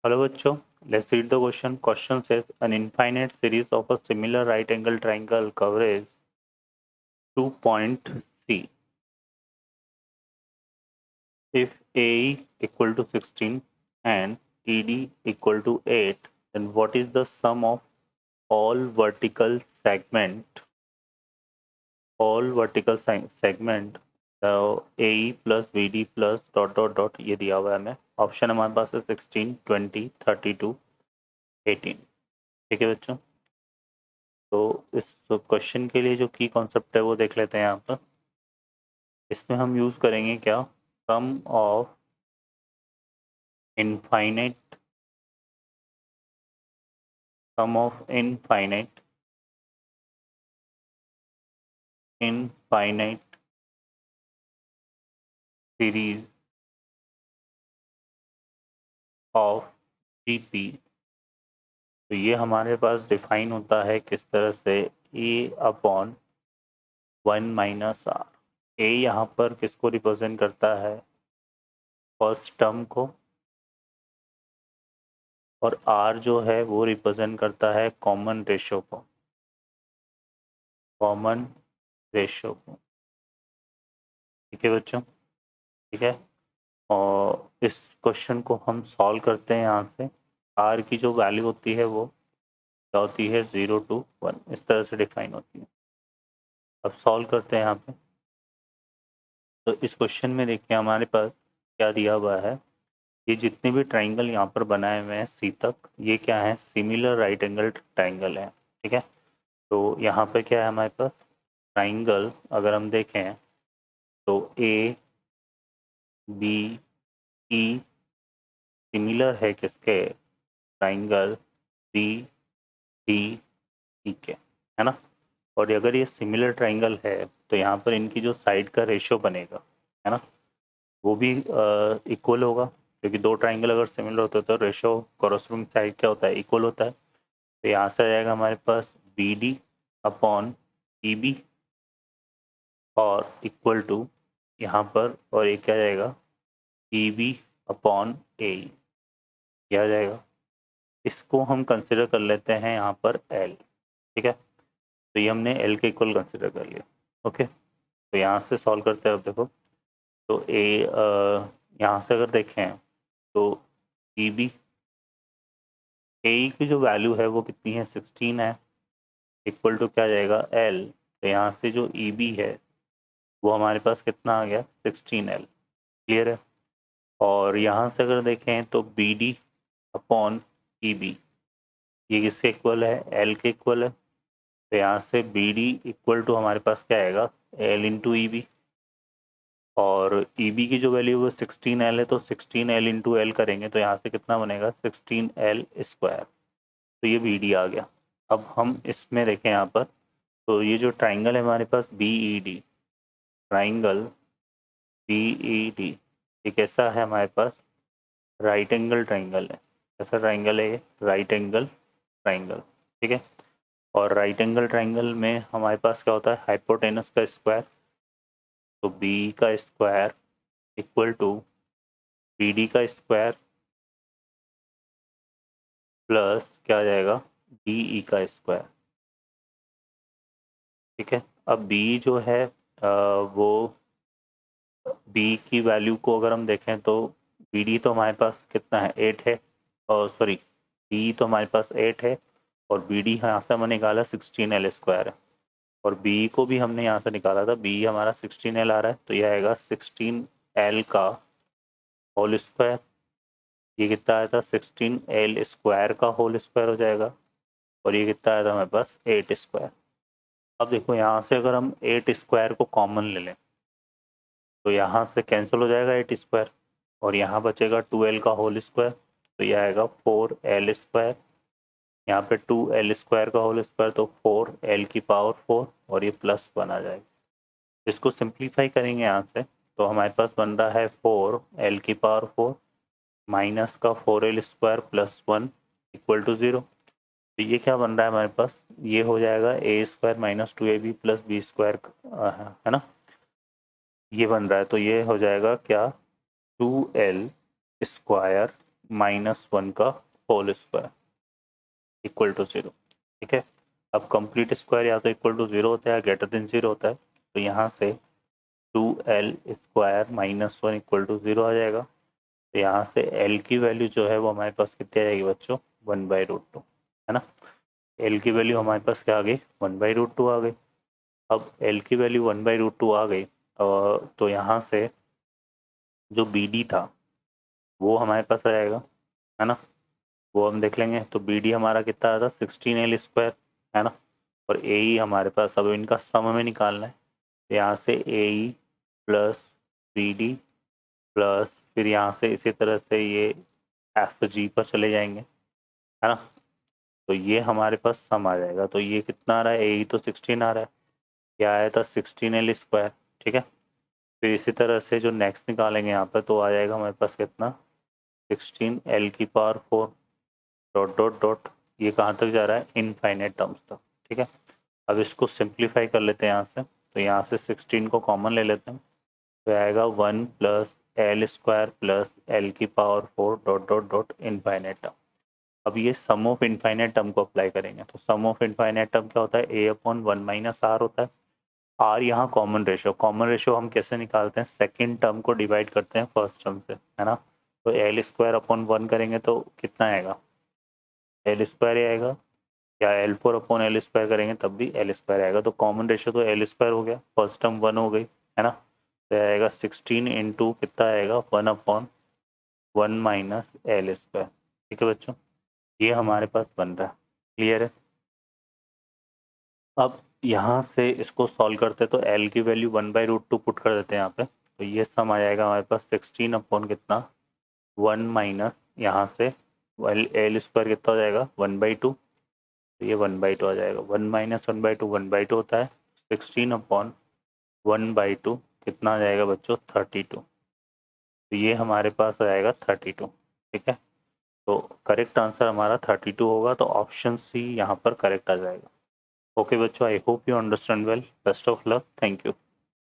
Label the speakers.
Speaker 1: Hello बच्चों, let's read the question. Question says an infinite series of a similar right angle triangle covers 2 point C. If AE equal to 16 and TD equal to 8, then what is the sum of all vertical segment AE plus BD plus dot dot dot ये दिया हुआ है हमें. Option हमारे पास है 16, 20, 32, 18. ठीक है बच्चों, तो इस क्वेश्चन के लिए जो की कॉन्सेप्ट है वो देख लेते हैं यहाँ पर. इसमें हम यूज करेंगे क्या, sum of infinite infinite series of GP. तो ये हमारे पास डिफाइन होता है किस तरह से, ए अपॉन 1 - r. ए यहाँ पर किसको रिप्रेजेंट करता है, फर्स्ट टर्म को, और आर जो है वो रिप्रेजेंट करता है कॉमन रेशो को. ठीक है बच्चों, ठीक है. और इस क्वेश्चन को हम सॉल्व करते हैं. यहाँ से आर की जो वैल्यू होती है वो क्या होती है, 0 to 1, इस तरह से डिफाइन होती है. अब सॉल्व करते हैं यहाँ पे. तो इस क्वेश्चन में देखिए हमारे पास क्या दिया हुआ है, ये जितने भी ट्राइंगल यहाँ पर बनाए हुए हैं सी तक, ये क्या है, सिमिलर राइट एंगल ट्राइंगल है. ठीक है, तो यहाँ पे क्या है हमारे पास, ट्राइंगल अगर हम देखें तो ए बी ई सिमिलर है किसके, ट्राइंगल सी डी ई के, है ना. और अगर ये सिमिलर ट्राइंगल है तो यहाँ पर इनकी जो साइड का रेशियो बनेगा, है ना, वो भी इक्वल होगा. क्योंकि दो ट्राइंगल अगर सिमिलर होते हैं तो रेशियो कॉरस्पॉन्डिंग साइड क्या होता है, इक्वल होता है. तो यहाँ से आ जाएगा हमारे पास B D upon E B और इक्वल टू यहाँ पर, और ये क्या जाएगा, ई बी अपॉन ए, क्या जाएगा. इसको हम कंसिडर कर लेते हैं यहाँ पर एल. ठीक है, तो ये हमने एल के इक्वल कंसिडर कर लिया. ओके, तो यहाँ से सॉल्व करते हैं. अब देखो, तो ए यहाँ से अगर देखें तो ई बी ए की जो वैल्यू है वो कितनी है, 16 है, इक्वल टू क्या जाएगा, एल. तो यहाँ से जो ई बी है वो हमारे पास कितना आ गया, 16 एल. क्लियर है. और यहाँ से अगर देखें तो B D upon E B, ये किसके इक्वल है, एल के इक्वल है. तो यहाँ से बी डी इक्वल टू हमारे पास क्या आएगा, एल इंटू ई बी. और ई बी की जो वैल्यू है 16 एल है, तो 16 एल इंटू एल करेंगे तो यहाँ से कितना बनेगा, 16 एल स्क्वायर. तो ये बी डी आ गया. अब हम इसमें देखें यहाँ पर, तो ये जो ट्राइंगल है हमारे पास B E D, triangle B E D, ये कैसा है हमारे पास, राइट एंगल ट्राइंगल है. कैसा ट्राइंगल है ये, राइट एंगल ट्राइंगल. ठीक है, और राइट एंगल ट्राइंगल में हमारे पास क्या होता है, हाइपोटेनस का स्क्वायर. तो बी का square equal to B D का स्क्वायर प्लस क्या आ जाएगा, डी ई का स्क्वायर. ठीक है, अब बी जो है वो बी की वैल्यू को अगर हम देखें तो बी डी तो हमारे पास कितना है, 8 है. और सॉरी, बी तो हमारे पास 8 है, और बी डी यहाँ से हमने निकाला 16 एल स्क्वायर है. और बी को भी हमने यहाँ से निकाला था, बी हमारा 16 एल आ रहा है, तो यह आएगा 16 एल का होल स्क्वायर. ये कितना आया था, 16 एल स्क्वायर का होल स्क्वायर हो जाएगा. और ये कितना आया था हमारे पास, 8 स्क्वायर. अब देखो यहाँ से अगर हम 8 स्क्वायर को कॉमन ले लें तो यहाँ से कैंसिल हो जाएगा 8 स्क्वायर, और यहाँ बचेगा 2 एल का होल स्क्वायर. तो ये आएगा 4 एल स्क्वायर. यहाँ पे 2 एल स्क्वायर का होल स्क्वायर, तो 4 एल की पावर 4, और ये +1 आ जाएगा. इसको सिंप्लीफाई करेंगे यहाँ से, तो हमारे पास बन रहा है 4 एल की पावर 4 माइनस का 4 एल स्क्वायर +1 इक्वल टू 0. तो ये क्या बन रहा है हमारे पास, ये हो जाएगा A square minus 2ab plus B square, है ना, ये बन रहा है. तो ये हो जाएगा क्या, 2 एल स्क्वायर -1 का होल स्क्वायर इक्वल टू 0। ठीक है, अब कंप्लीट स्क्वायर या तो इक्वल टू 0 होता है या ग्रेटर देन 0 होता है, तो यहाँ से 2l स्क्वायर -1 इक्वल टू 0 आ जाएगा। तो यहाँ से l की वैल्यू जो है वो हमारे पास कितनी आ जाएगी बच्चों, 1/√2, है ना। l की वैल्यू हमारे पास क्या आ गई, 1/√2 आ गई। अब l की वैल्यू 1/√2 आ गई, तो यहाँ से जो BD था वो हमारे पास आ जाएगा, है ना, वो हम देख लेंगे। तो BD हमारा कितना आया था, 16l स्क्वायर, है ना। और AE हमारे पास, अब इनका सम हमें निकालना है। तो यहाँ से AE प्लस BD प्लस फिर यहाँ से इसी तरह से ये FG पर चले जाएंगे, है ना। तो ये हमारे पास सम आ जाएगा। तो ये कितना आ रहा है, AE तो 16 आ रहा है, क्या आया था 16l स्क्वायर। ठीक है, फिर इसी तरह से जो नेक्स्ट निकालेंगे यहाँ पर, तो आ जाएगा हमारे पास कितना, 16l⁴ डॉट डॉट डॉट, ये कहाँ तक जा रहा है, इनफाइनाइट टर्म्स तक। ठीक है, अब इसको सिंप्लीफाई कर लेते हैं यहाँ से। तो यहाँ से 16 को कॉमन ले लेते हैं, तो आएगा 1 plus l square plus l⁴ dot dot dot infinite term. अब ये सम ऑफ इनफाइनाइट टर्म को अप्लाई करेंगे। तो सम ऑफ इनफाइनाइट टर्म क्या होता है, a/1 - r होता है। r यहाँ कॉमन रेशियो हम कैसे निकालते हैं, सेकंड टर्म को डिवाइड करते हैं फर्स्ट टर्म से, है ना। तो l²/1 करेंगे तो कितना आएगा, l स्क्वायर ही आएगा, या l4/l² करेंगे तब भी l² आएगा। तो कॉमन रेशियो तो l² हो गया, फर्स्ट टर्म 1 हो गई, है ना। तो आएगा 16 इंटू कितना आएगा, 1/1 - l²। ठीक है बच्चों, ये हमारे पास बन रहा है, क्लियर है। अब यहाँ से इसको सॉल्व करते हैं, तो l की वैल्यू 1/√2 पुट कर देते हैं यहाँ पे। तो ये सम आ जाएगा हमारे पास 16 अपॉन कितना, 1 माइनस यहाँ से l² कितना हो जाएगा, 1/2। तो ये 1/2 आ जाएगा, 1 - 1/2 1/2 होता है। 16 अपॉन 1/2 कितना आ जाएगा बच्चों, 32। तो ये हमारे पास आएगा 32। ठीक है, तो करेक्ट आंसर हमारा 32 होगा। तो ऑप्शन सी यहाँ पर करेक्ट आ जाएगा। ओके बच्चों, I hope you understand well. Best of luck, thank you.